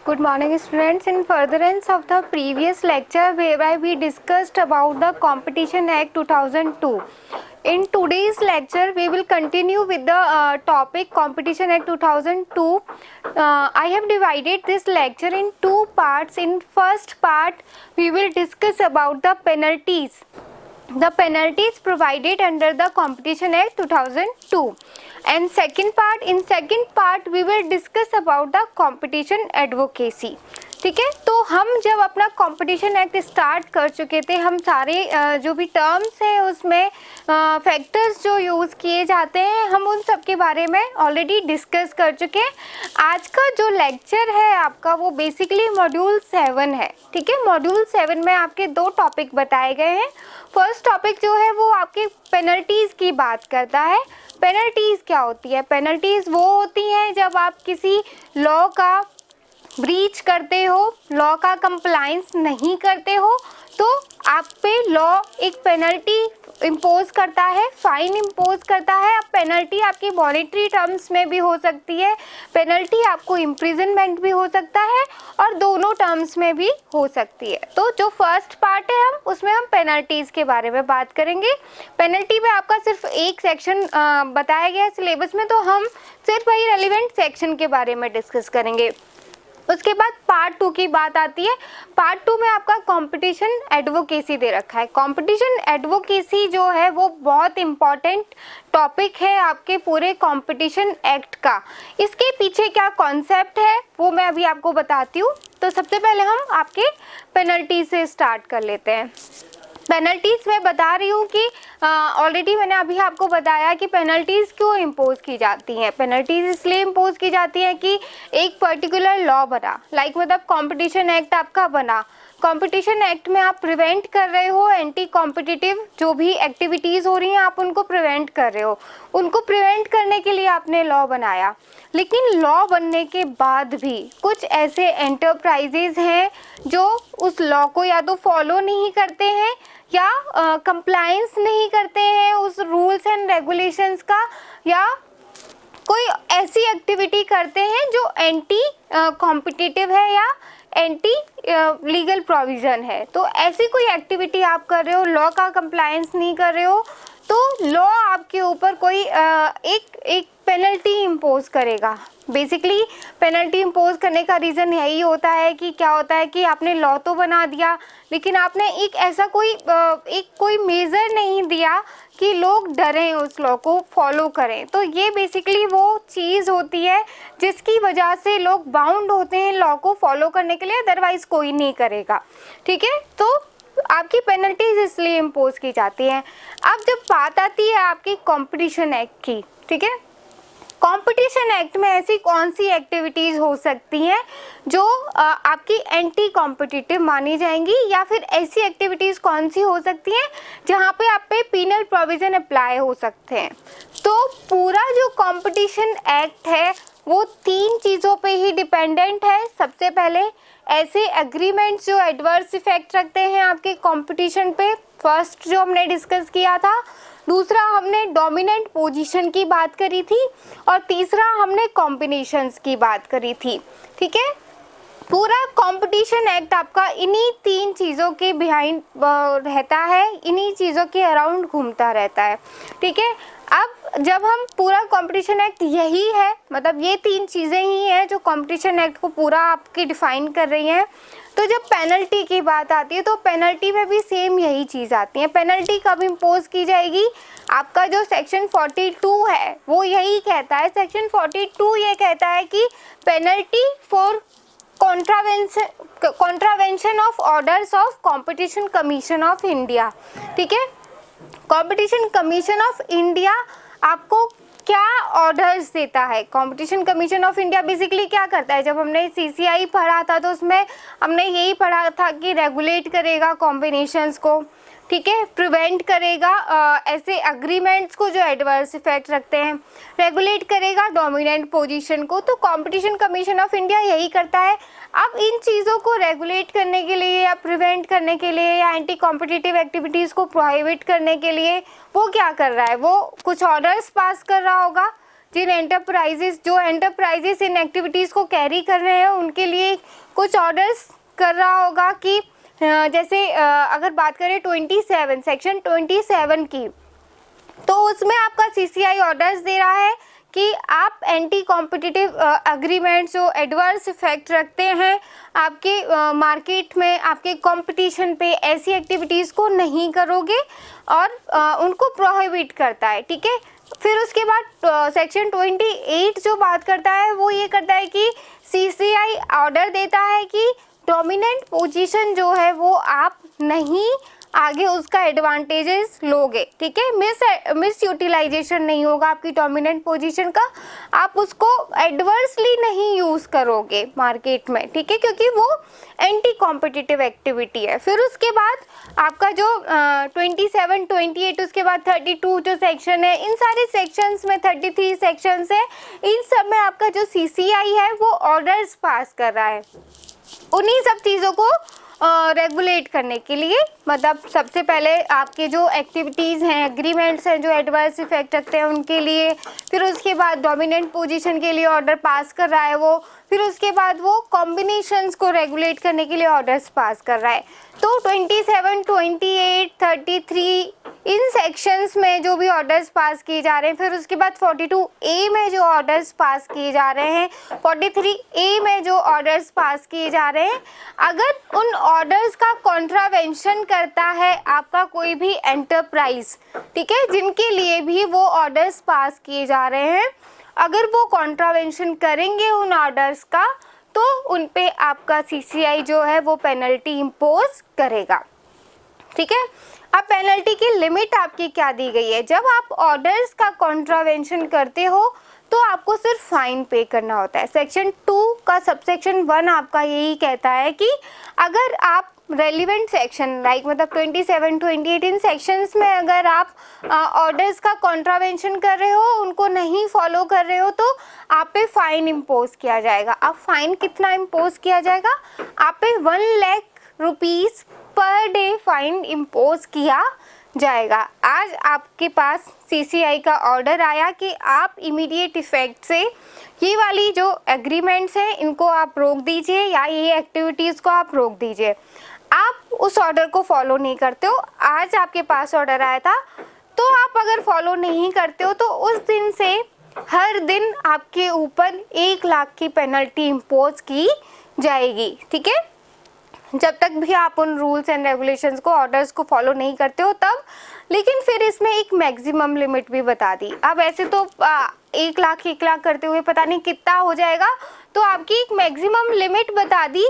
Good morning students. In furtherance of the previous lecture whereby we discussed about the Competition Act 2002. In today's lecture we will continue with the topic Competition Act 2002. I have divided this lecture in two parts. In first part we will discuss about the penalties provided under the Competition Act 2002, and second part we will discuss about the competition advocacy. ठीक है, तो हम जब अपना competition act start कर चुके थे, हम सारे जो भी टर्म्स हैं उसमें फैक्टर्स जो यूज़ किए जाते हैं हम उन सब के बारे में ऑलरेडी डिस्कस कर चुके हैं। आज का जो लेक्चर है आपका वो बेसिकली मॉड्यूल 7 है। ठीक है, मॉड्यूल 7 में आपके दो टॉपिक बताए गए हैं। फर्स्ट टॉपिक जो है वो आपके पेनल्टीज़ की बात करता है। पेनल्टीज़ क्या होती है? पेनल्टीज़ वो होती हैं जब आप किसी लॉ का ब्रीच करते हो, लॉ का कंप्लायंस नहीं करते हो, तो आप पे लॉ एक पेनल्टी इम्पोज करता है, फाइन इम्पोज करता है। अब पेनल्टी आपकी मॉनेटरी टर्म्स में भी हो सकती है, पेनल्टी आपको इम्प्रिजनमेंट भी हो सकता है और दोनों टर्म्स में भी हो सकती है। तो जो फर्स्ट पार्ट है उसमें हम पेनल्टीज़ के बारे में बात करेंगे। पेनल्टी में आपका सिर्फ एक सेक्शन बताया गया है सिलेबस में, तो हम सिर्फ वही रेलिवेंट सेक्शन के बारे में डिस्कस करेंगे। उसके बाद पार्ट 2 की बात आती है। पार्ट 2 में आपका कंपटीशन एडवोकेसी दे रखा है। कंपटीशन एडवोकेसी जो है वो बहुत इम्पॉर्टेंट टॉपिक है आपके पूरे कंपटीशन एक्ट का। इसके पीछे क्या कॉन्सेप्ट है वो मैं अभी आपको बताती हूँ। तो सबसे पहले हम आपके पेनल्टी से स्टार्ट कर लेते हैं। पेनल्टीज़ मैं बता रही हूँ कि ऑलरेडी मैंने अभी आपको बताया कि पेनल्टीज़ क्यों इम्पोज की जाती हैं। पेनल्टीज़ इसलिए इम्पोज की जाती हैं कि एक पर्टिकुलर लॉ बना, मतलब कंपटीशन एक्ट आपका बना। कंपटीशन एक्ट में आप प्रिवेंट कर रहे हो एंटी कॉम्पिटिटिव जो भी एक्टिविटीज़ हो रही हैं, आप उनको प्रिवेंट कर रहे हो। उनको प्रिवेंट करने के लिए आपने लॉ बनाया, लेकिन लॉ बनने के बाद भी कुछ ऐसे एंटरप्राइजेज हैं जो उस लॉ को या तो फॉलो नहीं करते हैं या कंप्लायंस नहीं करते हैं उस रूल्स एंड रेगुलेशंस का, या कोई ऐसी एक्टिविटी करते हैं जो एंटी कॉम्पिटिटिव है या एंटी लीगल प्रोविज़न है। तो ऐसी कोई एक्टिविटी आप कर रहे हो, लॉ का कंप्लायंस नहीं कर रहे हो, तो लॉ आपके ऊपर कोई एक पेनल्टी इम्पोज करेगा। बेसिकली पेनल्टी इम्पोज करने का रीज़न यही होता है कि क्या होता है कि आपने लॉ तो बना दिया, लेकिन आपने एक ऐसा कोई मेज़र नहीं दिया कि लोग डरें उस लॉ को फॉलो करें। तो ये बेसिकली वो चीज़ होती है जिसकी वजह से लोग बाउंड होते हैं लॉ को फॉलो करने के लिए, अदरवाइज़ कोई नहीं करेगा। ठीक है, तो आपकी पेनल्टीज इसलिए इम्पोज की जाती हैं। अब जब बात आती है आपकी कंपटीशन एक्ट की, ठीक है, कंपटीशन एक्ट में ऐसी कौन सी एक्टिविटीज़ हो सकती हैं जो आपकी एंटी कॉम्पिटिटिव मानी जाएंगी, या फिर ऐसी एक्टिविटीज़ कौन सी हो सकती हैं जहाँ पे आप पे पीनल प्रोविज़न अप्लाई हो सकते हैं। तो पूरा जो कंपटीशन एक्ट है वो 3 चीज़ों पे ही डिपेंडेंट है। सबसे पहले ऐसे एग्रीमेंट्स जो एडवर्स इफेक्ट रखते हैं आपके कंपटीशन पे, फर्स्ट जो हमने डिस्कस किया था। दूसरा हमने डोमिनेंट पोजीशन की बात करी थी, और तीसरा हमने कॉम्बिनेशंस की बात करी थी। ठीक है, पूरा कंपटीशन एक्ट आपका इन्हीं 3 चीज़ों के बिहाइंड रहता है, इन्हीं चीज़ों के अराउंड घूमता रहता है। ठीक है, अब जब हम पूरा कंपटीशन एक्ट यही है, मतलब ये 3 चीज़ें ही हैं जो कंपटीशन एक्ट को पूरा आपकी डिफ़ाइन कर रही हैं, तो जब पेनल्टी की बात आती है तो पेनल्टी में भी सेम यही चीज़ आती है। पेनल्टी कब इम्पोज की जाएगी? आपका जो सेक्शन 42 है वो यही कहता है। सेक्शन 42 ये कहता है कि penalty for contravention of orders of competition commission of India. ठीक है, कंपटीशन कमीशन ऑफ इंडिया आपको क्या ऑर्डर्स देता है? Competition commission of India basically क्या करता है? जब हमने CCI पढ़ा था तो उसमें हमने यही पढ़ा था कि रेगुलेट करेगा कॉम्बिनेशंस को, ठीक है, प्रिवेंट करेगा ऐसे एग्रीमेंट्स को जो एडवर्स इफेक्ट रखते हैं, रेगुलेट करेगा डोमिनेंट पोजीशन को। तो कंपटीशन कमीशन ऑफ इंडिया यही करता है। अब इन चीज़ों को रेगुलेट करने के लिए या प्रिवेंट करने के लिए या एंटी कॉम्पिटिटिव एक्टिविटीज़ को प्रोहिबिट करने के लिए वो क्या कर रहा है? वो कुछ ऑर्डर्स पास कर रहा होगा, जिन एंटरप्राइजेस इन एक्टिविटीज़ को कैरी कर रहे हैं उनके लिए कुछ ऑर्डर्स कर रहा होगा कि जैसे अगर बात करें 27 सेक्शन 27 की, तो उसमें आपका CCI ऑर्डर्स दे रहा है कि आप एंटी कॉम्पिटिटिव एग्रीमेंट्स जो एडवर्स इफेक्ट रखते हैं आपके मार्केट में, आपके कंपटीशन पे, ऐसी एक्टिविटीज़ को नहीं करोगे और उनको प्रोहिबिट करता है, ठीक है। फिर उसके बाद सेक्शन 28 जो बात करता है वो ये करता है कि CCI ऑर्डर देता है कि डोमिनेंट पोजीशन जो है वो आप नहीं आगे उसका एडवांटेजेस लोगे, ठीक है। मिस यूटिलाइजेशन नहीं होगा आपकी डोमिनेंट पोजीशन का, आप उसको एडवर्सली नहीं यूज़ करोगे मार्केट में, ठीक है, क्योंकि वो एंटी कॉम्पिटिटिव एक्टिविटी है। फिर उसके बाद आपका जो 27, 28, उसके बाद 32 जो सेक्शन है, इन सारे सेक्शंस में 33 सेक्शंस है, इन सब में आपका जो CCI है वो ऑर्डर्स पास कर रहा है उन्हीं सब चीज़ों को रेगुलेट करने के लिए। मतलब सबसे पहले आपके जो एक्टिविटीज़ हैं, एग्रीमेंट्स हैं जो एडवर्स इफेक्ट रखते हैं उनके लिए, फिर उसके बाद डोमिनेंट पोजीशन के लिए ऑर्डर पास कर रहा है वो, फिर उसके बाद वो कॉम्बिनेशंस को रेगुलेट करने के लिए ऑर्डर्स पास कर रहा है। तो 27, 28, 33 इन सेक्शंस में जो भी ऑर्डर्स पास किए जा रहे हैं, फिर उसके बाद 42A में जो ऑर्डर्स पास किए जा रहे हैं, 43A में जो ऑर्डर्स पास किए जा रहे हैं, अगर उन ऑर्डर्स का कॉन्ट्रावेंशन करता है आपका कोई भी एंटरप्राइज, ठीक है, जिनके लिए भी वो ऑर्डर्स पास किए जा रहे हैं, अगर वो कॉन्ट्रावेंशन करेंगे उन ऑर्डर्स का, तो उन पे आपका CCI जो है वो पेनल्टी इम्पोज करेगा, ठीक है। अब पेनल्टी की लिमिट आपकी क्या दी गई है, जब आप ऑर्डर्स का कॉन्ट्रावेंशन करते हो तो आपको सिर्फ फाइन पे करना होता है। सेक्शन 2 का सबसेक्शन 1 आपका यही कहता है कि अगर आप रेलिवेंट सेक्शन लाइक मतलब 27, 28 इन सेक्शंस में अगर आप ऑर्डर्स का कॉन्ट्रावेंशन कर रहे हो, उनको नहीं फॉलो कर रहे हो, तो आप पे फाइन इम्पोज किया जाएगा। अब फाइन कितना इम्पोज किया जाएगा, आप पे 1 lakh rupees per day fine impose किया जाएगा। आज आपके पास CCI का ऑर्डर आया कि आप इमीडिएट इफेक्ट से ये वाली जो एग्रीमेंट्स हैं इनको आप रोक दीजिए या ये एक्टिविटीज़ को आप रोक दीजिए। आप उस ऑर्डर को फॉलो नहीं करते हो, आज आपके पास ऑर्डर आया था, तो आप अगर फॉलो नहीं करते हो तो उस दिन से हर दिन आपके ऊपर 1 लाख की पेनल्टी इम्पोज की जाएगी, ठीक है, जब तक भी आप उन रूल्स एंड रेगुलेशंस को, ऑर्डर्स को फॉलो नहीं करते हो तब। लेकिन फिर इसमें एक मैक्सिमम लिमिट भी बता दी। अब ऐसे तो 1 लाख करते हुए पता नहीं कितना हो जाएगा, तो आपकी एक मैक्सिमम लिमिट बता दी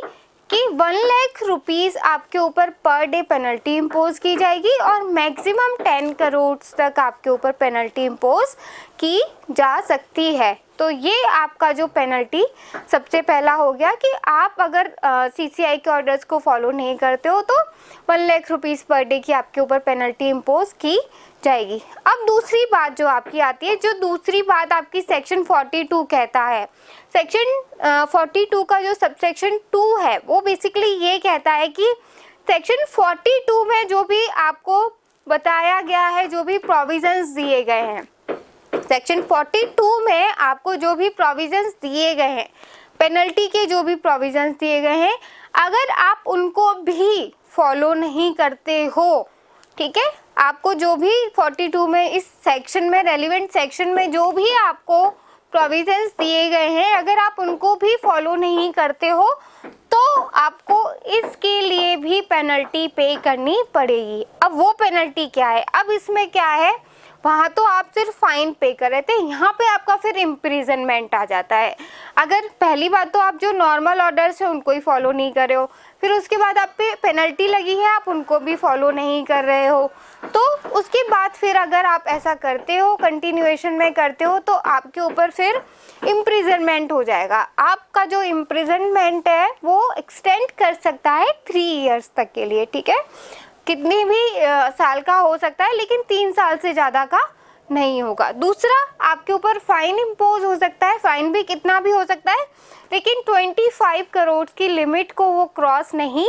कि 1 लाख रुपीज़ आपके ऊपर पर डे पेनल्टी इम्पोज की जाएगी और मैक्सिमम 10 करोड़ तक आपके ऊपर पेनल्टी इम्पोज की जा सकती है। तो ये आपका जो पेनल्टी सबसे पहला हो गया कि आप अगर CCI के ऑर्डर्स को फॉलो नहीं करते हो तो 1 लाख रुपीज़ पर डे की आपके ऊपर पेनल्टी इम्पोज की जाएगी। अब दूसरी बात जो आपकी आती है, जो दूसरी बात आपकी सेक्शन 42 कहता है। सेक्शन 42 का जो सबसेक्शन 2 है वो बेसिकली ये कहता है कि सेक्शन 42 में जो भी आपको बताया गया है, जो भी प्रोविजंस दिए गए हैं, सेक्शन 42 में आपको जो भी प्रोविजंस दिए गए हैं, पेनल्टी के जो भी प्रोविजंस दिए गए हैं, अगर आप उनको भी फॉलो नहीं करते हो, ठीक है, आपको जो भी 42 में इस सेक्शन में, रेलिवेंट सेक्शन में जो भी आपको प्रोविजंस दिए गए हैं, अगर आप उनको भी फॉलो नहीं करते हो तो आपको इसके लिए भी पेनल्टी पे करनी पड़ेगी। अब वो पेनल्टी क्या है, अब इसमें क्या है, वहाँ तो आप सिर्फ फाइन पे कर रहे थे, यहाँ पे आपका फिर इम्प्रिजनमेंट आ जाता है। अगर पहली बात तो आप जो नॉर्मल ऑर्डर्स है उनको ही फॉलो नहीं कर रहे हो, फिर उसके बाद आप पे पेनल्टी लगी है, आप उनको भी फॉलो नहीं कर रहे हो, तो उसके बाद फिर अगर आप ऐसा करते हो, कंटिन्यूएशन में करते हो, तो आपके ऊपर फिर इम्प्रिजनमेंट हो जाएगा। आपका जो इम्प्रिजनमेंट है वो एक्सटेंड कर सकता है 3 ईयर्स तक के लिए, ठीक है, कितने भी साल का हो सकता है, लेकिन 3 साल से ज़्यादा का नहीं होगा। दूसरा, आपके ऊपर फाइन इम्पोज हो सकता है, फाइन भी कितना भी हो सकता है, लेकिन 25 करोड़ की लिमिट को वो क्रॉस नहीं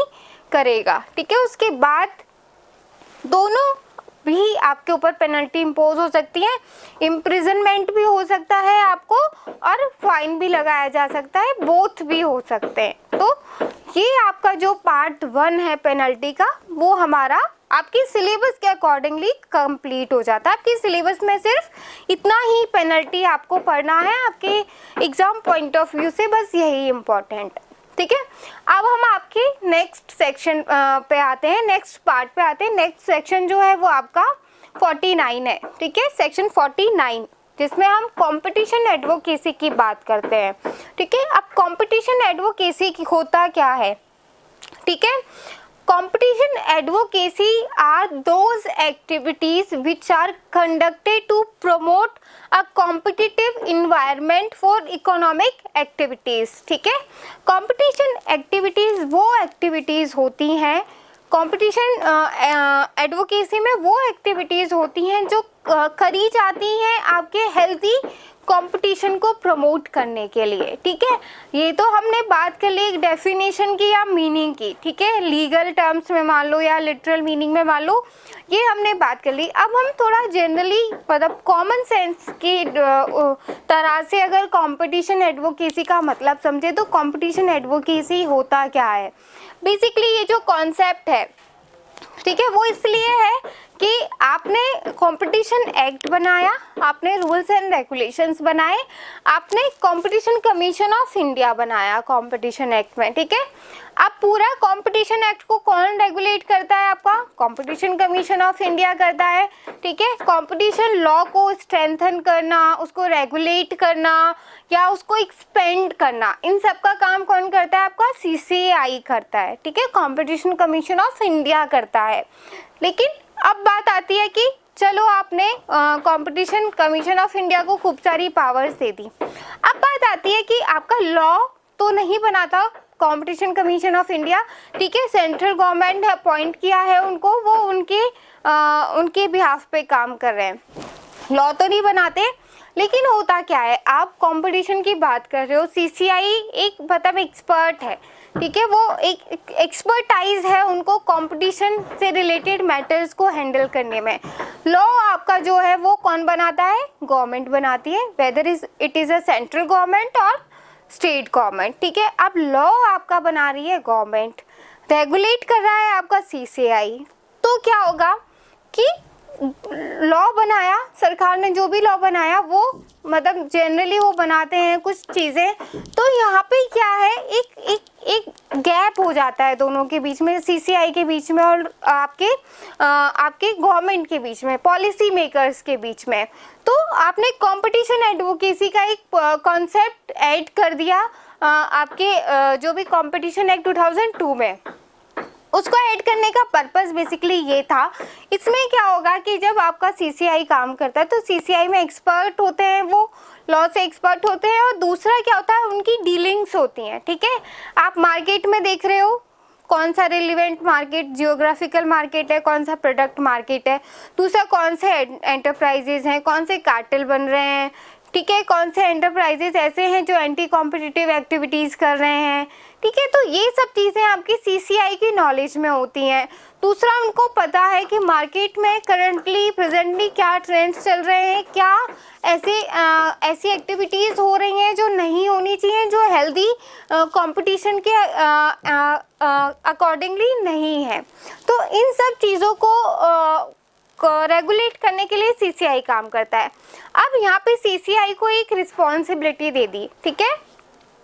करेगा, ठीक है। उसके बाद दोनों भी आपके ऊपर पेनल्टी इम्पोज हो सकती है, इम्प्रिजनमेंट भी हो सकता है आपको, और फाइन भी लगाया जा सकता है, बोथ भी हो सकते हैं। तो ये आपका जो पार्ट 1 है पेनल्टी का, वो हमारा आपकी सिलेबस के अकॉर्डिंगली कंप्लीट हो जाता है। आपकी सिलेबस में सिर्फ इतना ही पेनल्टी आपको पढ़ना है आपके एग्जाम पॉइंट ऑफ व्यू से, बस यही इम्पोर्टेंट। ठीक है, अब हम आपके नेक्स्ट सेक्शन पे आते हैं, नेक्स्ट पार्ट पे आते हैं। नेक्स्ट सेक्शन जो है वो आपका 49 है। ठीक है, सेक्शन 49 जिसमें हम कंपटीशन एडवोकेसी की बात करते हैं। ठीक है, अब कंपटीशन एडवोकेसी की होता क्या है? ठीक है, competition advocacy are those activities which are conducted to promote a competitive environment for economic activities। ठीक है, competition activities वो activities होती हैं, कंपटीशन एडवोकेसी में वो एक्टिविटीज़ होती हैं जो करी जाती हैं आपके हेल्दी कंपटीशन को प्रमोट करने के लिए। ठीक है, ये तो हमने बात कर ली एक डेफिनेशन की या मीनिंग की। ठीक है, लीगल टर्म्स में मान लो या लिटरल मीनिंग में मान लो, ये हमने बात कर ली। अब हम थोड़ा जनरली मतलब कॉमन सेंस की तरह से अगर कंपटीशन एडवोकेसी का मतलब समझे तो कंपटीशन एडवोकेसी होता क्या है? बेसिकली ये जो कॉन्सेप्ट है, ठीक है, वो इसलिए है कि आपने कंपटीशन एक्ट बनाया, आपने रूल्स एंड रेगुलेशंस बनाए, आपने कंपटीशन कमीशन ऑफ इंडिया बनाया कंपटीशन एक्ट में। ठीक है, अब पूरा कंपटीशन एक्ट को कौन रेगुलेट करता है? आपका कंपटीशन कमीशन ऑफ इंडिया करता है। ठीक है, कंपटीशन लॉ को स्ट्रेंथन करना, उसको रेगुलेट करना या उसको एक्सपेंड करना, इन सब का काम कौन करता है? आपका CCI करता है। ठीक है, कंपटीशन कमीशन ऑफ इंडिया करता है। लेकिन अब बात आती है कि चलो आपने कंपटीशन कमीशन ऑफ इंडिया को खूब सारी पावर्स दे दी। अब बात आती है कि आपका लॉ तो नहीं बनाता कंपटीशन कमीशन ऑफ इंडिया। ठीक है, सेंट्रल गवर्नमेंट ने अपॉइंट किया है उनको, वो उनके बिहाफ पे काम कर रहे हैं, लॉ तो नहीं बनाते। लेकिन होता क्या है, आप कंपटीशन की बात कर रहे हो, CCI एक मतलब एक्सपर्ट है। ठीक है, वो एक एक्सपर्टाइज है उनको कंपटीशन से रिलेटेड मैटर्स को हैंडल करने में। लॉ आपका जो है वो कौन बनाता है? गवर्नमेंट बनाती है, whether it is a central government और स्टेट गवर्नमेंट। ठीक है, अब लॉ आपका बना रही है गवर्नमेंट, रेगुलेट कर रहा है आपका CCI। तो क्या होगा कि लॉ बनाया सरकार ने, जो भी लॉ बनाया वो मतलब जनरली वो बनाते हैं कुछ चीज़ें, तो यहाँ पे क्या है, एक गैप हो जाता है दोनों के बीच में, CCI के बीच में और आपके गवर्नमेंट के बीच में, पॉलिसी मेकर्स के बीच में। तो आपने कंपटीशन एडवोकेसी का एक कॉन्सेप्ट ऐड कर दिया आपके जो भी कंपटीशन एक्ट 2002 में, उसको ऐड करने का पर्पस बेसिकली ये था। इसमें क्या होगा कि जब आपका CCI काम करता है तो CCI में एक्सपर्ट होते हैं, वो लॉ से एक्सपर्ट होते हैं, और दूसरा क्या होता है, उनकी डीलिंग्स होती हैं। ठीक है, आप मार्केट में देख रहे हो कौन सा रिलेवेंट मार्केट, जियोग्राफिकल मार्केट है, कौन सा प्रोडक्ट मार्केट है, दूसरा कौन से एंटरप्राइजेज हैं, कौन से कार्टेल बन रहे हैं। ठीक है, कौन से एंटरप्राइजेज ऐसे हैं जो एंटी कॉम्पिटिटिव एक्टिविटीज़ कर रहे हैं। ठीक है, तो ये सब चीज़ें आपकी CCI की नॉलेज में होती हैं। दूसरा, उनको पता है कि मार्केट में करंटली प्रेजेंटली क्या ट्रेंड्स चल रहे हैं, क्या ऐसी एक्टिविटीज़ हो रही हैं जो नहीं होनी चाहिए, जो हेल्दी कंपटीशन के अकॉर्डिंगली नहीं है। तो इन सब चीज़ों को रेगुलेट करने के लिए CCI काम करता है। अब यहाँ पे CCI को एक रिस्पॉन्सिबिलिटी दे दी। ठीक है,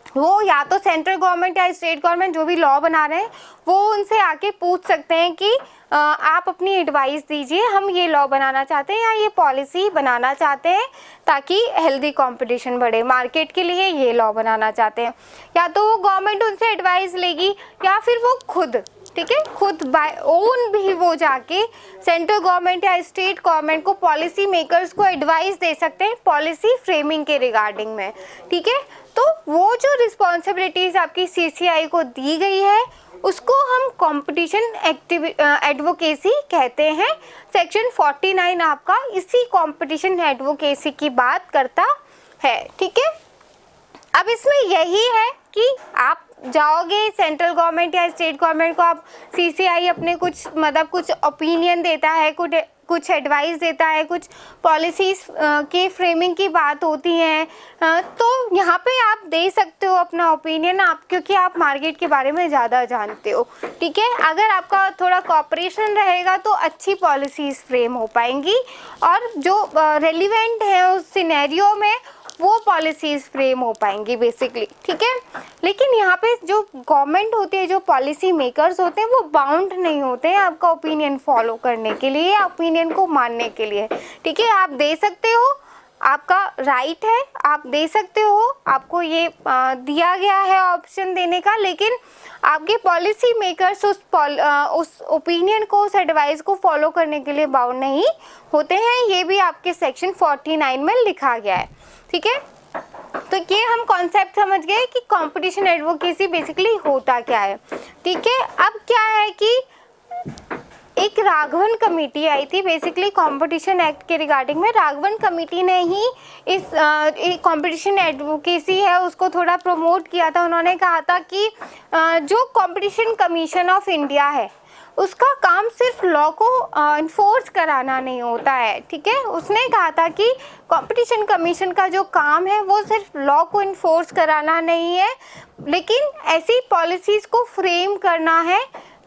वो या तो सेंट्रल गवर्नमेंट या स्टेट गवर्नमेंट जो भी लॉ बना रहे हैं वो उनसे आके पूछ सकते हैं कि आप अपनी एडवाइस दीजिए, हम ये लॉ बनाना चाहते हैं या ये पॉलिसी बनाना चाहते हैं ताकि हेल्दी कंपटीशन बढ़े, मार्केट के लिए ये लॉ बनाना चाहते हैं। या तो वो गवर्नमेंट उनसे एडवाइस लेगी या फिर वो खुद, ठीक है, खुद बाय ओन भी वो जाके सेंट्रल गवर्नमेंट या स्टेट गवर्नमेंट को, पॉलिसी मेकर्स को एडवाइस दे सकते हैं पॉलिसी फ्रेमिंग के रिगार्डिंग में। ठीक है, तो वो जो रिस्पॉन्सिबिलिटीज़ आपकी CCI को दी गई है उसको हम कंपटीशन एडवोकेसी कहते हैं। सेक्शन 49 आपका इसी कंपटीशन एडवोकेसी की बात करता है। ठीक है, अब इसमें यही है कि आप जाओगे सेंट्रल गवर्नमेंट या स्टेट गवर्नमेंट को, आप CCI अपने कुछ ओपिनियन देता है, कुछ एडवाइस देता है, कुछ पॉलिसीज़ के फ्रेमिंग की बात होती है, तो यहाँ पे आप दे सकते हो अपना ओपिनियन, आप क्योंकि आप मार्केट के बारे में ज़्यादा जानते हो, ठीक है। अगर आपका थोड़ा कॉपरेशन रहेगा तो अच्छी पॉलिसीज़ फ्रेम हो पाएंगी और जो रेलिवेंट है उस सिनेरियो में वो पॉलिसीज़ फ्रेम हो पाएंगी बेसिकली, ठीक है। लेकिन यहाँ पे जो गवर्नमेंट होती है, जो पॉलिसी मेकर्स होते हैं, वो बाउंड नहीं होते हैं आपका ओपिनियन फॉलो करने के लिए या ओपिनियन को मानने के लिए, ठीक है। आप दे सकते हो, आपका राइट है, आप दे सकते हो, आपको ये दिया गया है ऑप्शन देने का, लेकिन आपके पॉलिसी मेकर्स उस ओपिनियन को, उस एडवाइस को फॉलो करने के लिए बाउंड नहीं होते हैं। ये भी आपके सेक्शन 49 में लिखा गया है, ठीक है। तो ये हम कॉन्सेप्ट समझ गए कि कंपटीशन एडवोकेसी बेसिकली होता क्या है, ठीक है। अब क्या है कि एक राघवन कमेटी आई थी बेसिकली कंपटीशन एक्ट के रिगार्डिंग में। राघवन कमेटी ने ही इस कंपटीशन एडवोकेसी है उसको थोड़ा प्रमोट किया था। उन्होंने कहा था कि जो कंपटीशन कमीशन ऑफ इंडिया है उसका काम सिर्फ लॉ को इन्फोर्स कराना नहीं होता है, ठीक है। उसने कहा था कि कंपटीशन कमीशन का जो काम है वो सिर्फ लॉ को इन्फोर्स कराना नहीं है, लेकिन ऐसी पॉलिसीज़ को फ्रेम करना है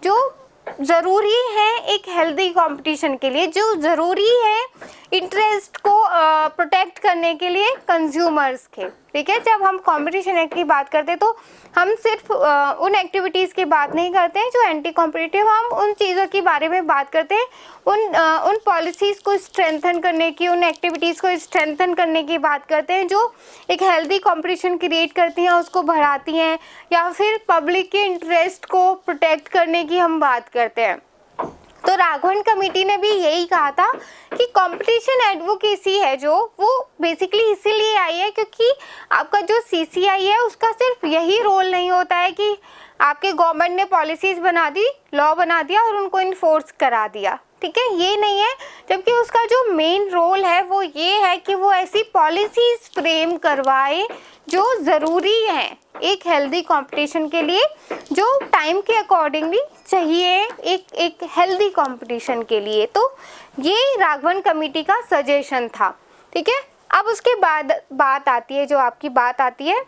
जो ज़रूरी है एक हेल्दी कंपटीशन के लिए, जो ज़रूरी है इंटरेस्ट को प्रोटेक्ट करने के लिए कंज्यूमर्स के, ठीक है। जब हम कंपटीशन एक्ट की बात करते हैं तो हम सिर्फ उन एक्टिविटीज़ की बात नहीं करते हैं जो एंटी कॉम्पिटिटिव, हम उन चीज़ों के बारे में बात करते हैं, उन पॉलिसीज़ को स्ट्रेंथन करने की, उन एक्टिविटीज़ को स्ट्रेंथन करने की बात करते हैं जो एक हेल्दी कंपटीशन क्रिएट करती हैं, उसको बढ़ाती हैं, या फिर पब्लिक के इंटरेस्ट को प्रोटेक्ट करने की हम बात करते हैं। तो राघवन कमेटी ने भी यही कहा था कि कंपटीशन एडवोकेसी है जो वो बेसिकली इसीलिए आई है क्योंकि आपका जो सीसीआई है उसका सिर्फ यही रोल नहीं होता है कि आपके गवर्नमेंट ने पॉलिसीज़ बना दी, लॉ बना दिया और उनको इन्फोर्स करा दिया, ठीक है, ये नहीं है। जबकि उसका जो मेन रोल है वो ये है कि वो ऐसी पॉलिसीज़ फ्रेम करवाए जो ज़रूरी हैं एक हेल्दी कंपटीशन के लिए, जो टाइम के अकॉर्डिंगली चाहिए एक हेल्दी कंपटीशन के लिए। तो ये राघवन कमेटी का सजेशन था, ठीक है। अब उसके बाद बात आती है, जो आपकी बात आती है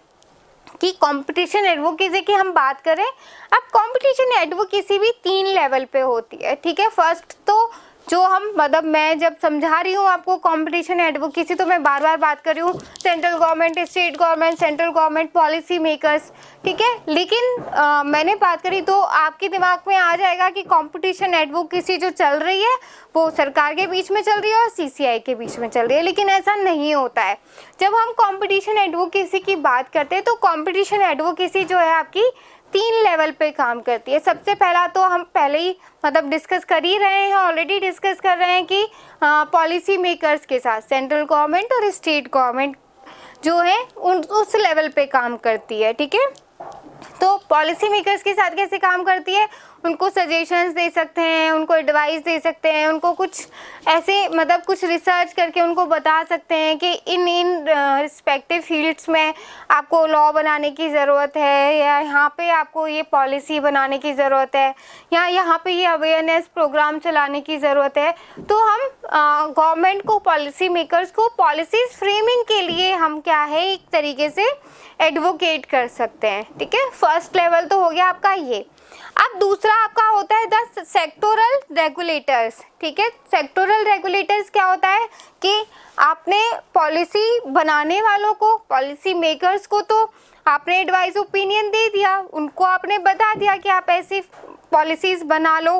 कि कंपटीशन एडवोकेसी की हम बात करें। अब कंपटीशन एडवोकेसी भी 3 लेवल पे होती है, ठीक है। फर्स्ट तो जो हम मतलब मैं जब समझा रही हूँ आपको कंपटीशन एडवोकेसी तो मैं बार बार बात कर रही हूँ central government, state government, central government, policy makers, ठीक है। लेकिन मैंने बात करी तो आपके दिमाग में आ जाएगा कि कंपटीशन एडवोकेसी जो चल रही है वो सरकार के बीच में चल रही है और सीसीआई के बीच में चल रही है, लेकिन ऐसा नहीं होता है। जब हम कंपटीशन एडवोकेसी की बात करते हैं तो कंपटीशन एडवोकेसी जो है आपकी 3 लेवल पे काम करती है। सबसे पहला तो हम पहले ही मतलब डिस्कस कर ही रहे हैं, ऑलरेडी डिस्कस कर रहे हैं कि पॉलिसी मेकर्स के साथ सेंट्रल गवर्नमेंट और स्टेट गवर्नमेंट जो है उस लेवल पे काम करती है, ठीक है। तो पॉलिसी मेकर्स के साथ कैसे काम करती है, उनको सजेशंस दे सकते हैं, उनको एडवाइस दे सकते हैं, उनको कुछ ऐसे मतलब कुछ रिसर्च करके उनको बता सकते हैं कि इन रिस्पेक्टिव फील्ड्स में आपको लॉ बनाने की ज़रूरत है, या यहाँ पे आपको ये पॉलिसी बनाने की ज़रूरत है, या यहाँ पे ये अवेयरनेस प्रोग्राम चलाने की ज़रूरत है। तो हम गवर्नमेंट को, पॉलिसी मेकर्स को पॉलिसीज़ फ्रेमिंग के लिए हम क्या है एक तरीके से एडवोकेट कर सकते हैं, ठीक है। फर्स्ट लेवल तो हो गया आपका ये। अब दूसरा आपका होता है द सेक्टोरल रेगुलेटर्स, ठीक है। सेक्टोरल रेगुलेटर्स क्या होता है कि आपने पॉलिसी बनाने वालों को, पॉलिसी मेकर्स को तो आपने एडवाइस ओपिनियन दे दिया, उनको आपने बता दिया कि आप ऐसी पॉलिसीज़ बना लो,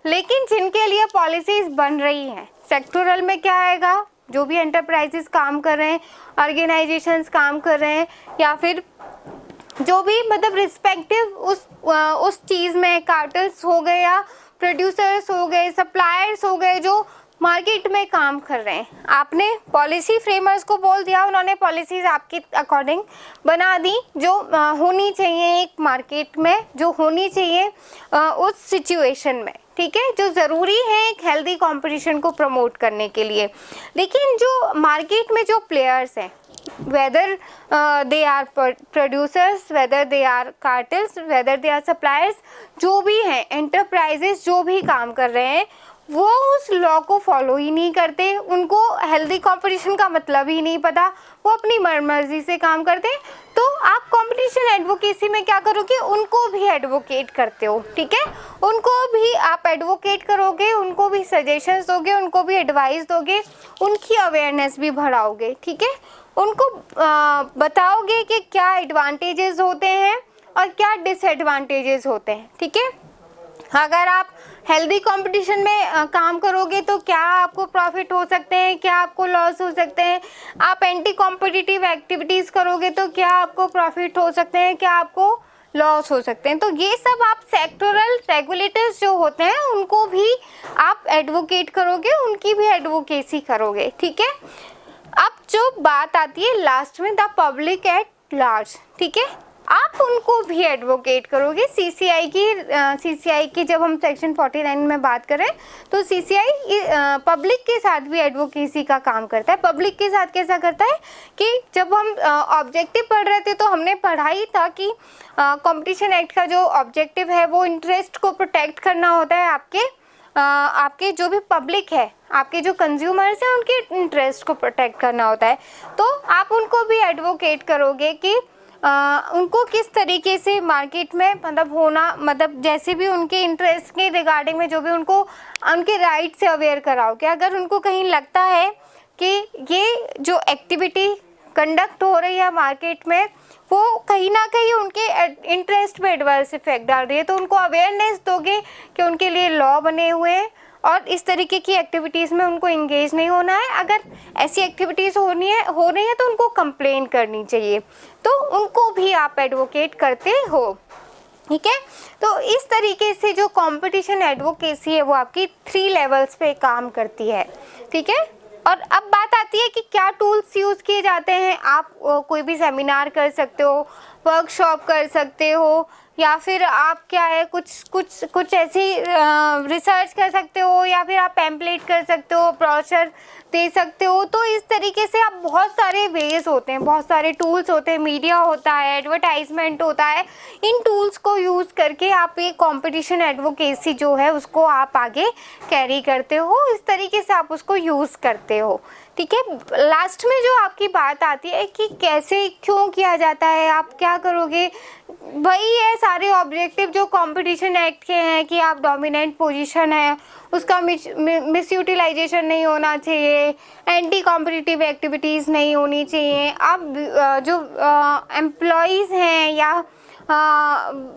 लेकिन जिनके लिए पॉलिसीज़ बन रही हैं सेक्टोरल में क्या आएगा, जो भी एंटरप्राइजेस काम कर रहे हैं, ऑर्गेनाइजेशंस काम कर रहे हैं, या फिर जो भी मतलब रिस्पेक्टिव उस चीज़ में कार्टल्स हो गए या प्रोड्यूसर्स हो गए, सप्लायर्स हो गए जो मार्केट में काम कर रहे हैं। आपने पॉलिसी फ्रेमर्स को बोल दिया, उन्होंने पॉलिसीज़ आपके अकॉर्डिंग बना दी जो होनी चाहिए एक मार्केट में, जो होनी चाहिए उस सिचुएशन में, ठीक है, जो ज़रूरी है एक हेल्दी कंपटीशन को प्रमोट करने के लिए। लेकिन जो मार्केट में जो प्लेयर्स हैं, whether they are producers, whether they are cartels, whether they are suppliers, जो भी हैं एंटरप्राइजेस जो भी काम कर रहे हैं, वो उस लॉ को फॉलो ही नहीं करते, उनको हेल्दी कंपटीशन का मतलब ही नहीं पता, वो अपनी मर्जी से काम करते हैं। तो आप कंपटीशन एडवोकेसी में क्या करोगे, उनको भी एडवोकेट करते हो, ठीक है, उनको भी आप एडवोकेट करोगे, उनको भी सजेशंस दोगे, उनको भी एडवाइस दोगे, उनकी अवेयरनेस भी बढ़ाओगे, ठीक है, उनको बताओगे कि क्या एडवांटेजेस होते हैं और क्या डिसएडवांटेजेस होते हैं, ठीक है। अगर आप हेल्दी कंपटीशन में काम करोगे तो क्या आपको प्रॉफिट हो सकते हैं, क्या आपको लॉस हो सकते हैं, आप एंटी कॉम्पिटिटिव एक्टिविटीज़ करोगे तो क्या आपको प्रॉफिट हो सकते हैं, क्या आपको लॉस हो सकते हैं। तो ये सब आप सेक्टोरल रेगुलेटर्स जो होते हैं उनको भी आप एडवोकेट करोगे, उनकी भी एडवोकेसी करोगे, ठीक है। अब जो बात आती है लास्ट में, द पब्लिक एट लार्ज, ठीक है, आप उनको भी एडवोकेट करोगे। सीसीआई की जब हम सेक्शन 49 में बात करें तो सीसीआई पब्लिक के साथ भी एडवोकेसी का काम करता है। पब्लिक के साथ कैसा करता है कि जब हम ऑब्जेक्टिव पढ़ रहे थे तो हमने पढ़ा ही था कि कंपटीशन एक्ट का जो ऑब्जेक्टिव है वो इंटरेस्ट को प्रोटेक्ट करना होता है, आपके जो भी पब्लिक है, आपके जो कंज्यूमर्स हैं उनके इंटरेस्ट को प्रोटेक्ट करना होता है। तो आप उनको भी एडवोकेट करोगे कि उनको किस तरीके से मार्केट में मतलब जैसे भी उनके इंटरेस्ट के रिगार्डिंग में जो भी उनको उनके राइट से अवेयर कराओगे। अगर उनको कहीं लगता है कि ये जो एक्टिविटी कंडक्ट हो रही है मार्केट में वो कहीं ना कहीं उनके इंटरेस्ट पे एडवर्स इफेक्ट डाल रही है, तो उनको अवेयरनेस दोगे कि उनके लिए लॉ बने हुए हैं और इस तरीके की एक्टिविटीज़ में उनको इंगेज नहीं होना है। अगर ऐसी एक्टिविटीज़ हो रही है तो उनको कंप्लेन करनी चाहिए, तो उनको भी आप एडवोकेट करते हो, ठीक है। तो इस तरीके से जो कंपटीशन एडवोकेसी है वो आपकी 3 लेवल्स पे काम करती है, ठीक है। और अब बात आती है कि क्या टूल्स यूज़ किए जाते हैं। आप कोई भी सेमिनार कर सकते हो, वर्कशॉप कर सकते हो, या फिर आप क्या है कुछ ऐसी रिसर्च कर सकते हो, या फिर आप पैम्पलेट कर सकते हो, ब्रोशर दे सकते हो। तो इस तरीके से आप बहुत सारे वेज होते हैं, बहुत सारे टूल्स होते हैं, मीडिया होता है, एडवर्टाइजमेंट होता है। इन टूल्स को यूज़ करके आप ये कंपटीशन एडवोकेसी जो है उसको आप आगे कैरी करते हो, इस तरीके से आप उसको यूज़ करते हो, ठीक है। लास्ट में जो आपकी बात आती है कि कैसे क्यों किया जाता है, आप क्या करोगे, वही है सारे ऑब्जेक्टिव जो कंपटीशन एक्ट के हैं कि आप डोमिनेंट पोजीशन है उसका मिस यूटिलाइजेशन नहीं होना चाहिए, एंटी कॉम्पिटिटिव एक्टिविटीज़ नहीं होनी चाहिए, आप जो एम्प्लॉयज़ हैं या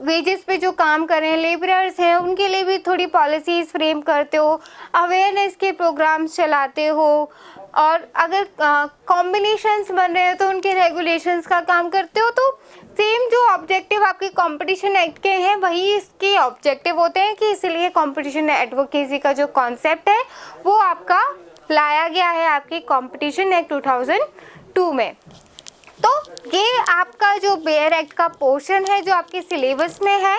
वेजेस पे जो काम कर रहे हैं, लेबरर्स हैं, उनके लिए भी थोड़ी पॉलिसीज़ फ्रेम करते हो, अवेयरनेस के प्रोग्राम्स चलाते हो, और अगर कॉम्बिनेशंस बन रहे हैं तो उनके रेगुलेशंस का काम करते हो। तो सेम जो ऑब्जेक्टिव आपके कंपटीशन एक्ट के हैं वही इसके ऑब्जेक्टिव होते हैं, कि इसलिए कंपटीशन एडवोकेसी का जो कॉन्सेप्ट है वो आपका लाया गया है आपके कंपटीशन एक्ट 2002 में। तो ये आपका जो बेयर एक्ट का पोर्शन है जो आपके सिलेबस में है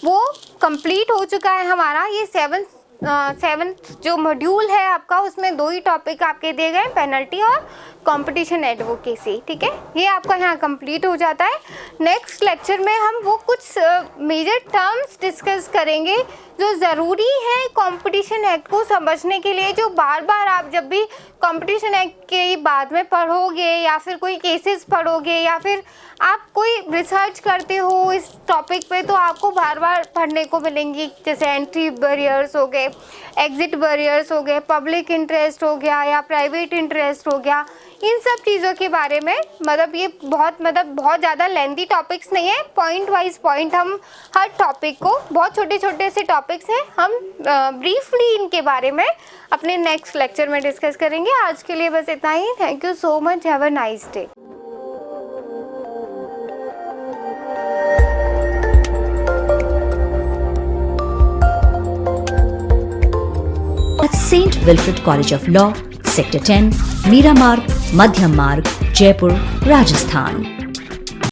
वो कंप्लीट हो चुका है हमारा। ये सेवन्थ जो मॉड्यूल है आपका उसमें 2 ही टॉपिक आपके दिए गए, पेनल्टी और कंपटीशन एडवोकेसी, ठीक है। ये आपका यहाँ कंप्लीट हो जाता है। नेक्स्ट लेक्चर में हम वो कुछ मेजर टर्म्स डिस्कस करेंगे जो ज़रूरी है कंपटीशन एक्ट को समझने के लिए, जो बार बार आप जब भी कंपटीशन एक्ट के बाद में पढ़ोगे या फिर कोई केसेस पढ़ोगे या फिर आप कोई रिसर्च करते हो इस टॉपिक पे तो आपको बार बार पढ़ने को मिलेंगी, जैसे एंट्री बैरियर्स हो गए, एग्जिट बैरियर्स हो गए, पब्लिक इंटरेस्ट हो गया या प्राइवेट इंटरेस्ट हो गया। इन सब चीज़ों के बारे में ये बहुत ज़्यादा लेंथी टॉपिक्स नहीं है, पॉइंट वाइज पॉइंट हम हर टॉपिक को, बहुत छोटे छोटे से टॉपिक्स हैं, हम ब्रीफली इनके बारे में अपने नेक्स्ट लेक्चर में डिस्कस करेंगे। आज के लिए बस इतना ही। Thank you so much, have a nice day. At St. Wilfrid College of Law, Sector 10, Meera Marg, Madhyam Marg, Jaipur, Rajasthan.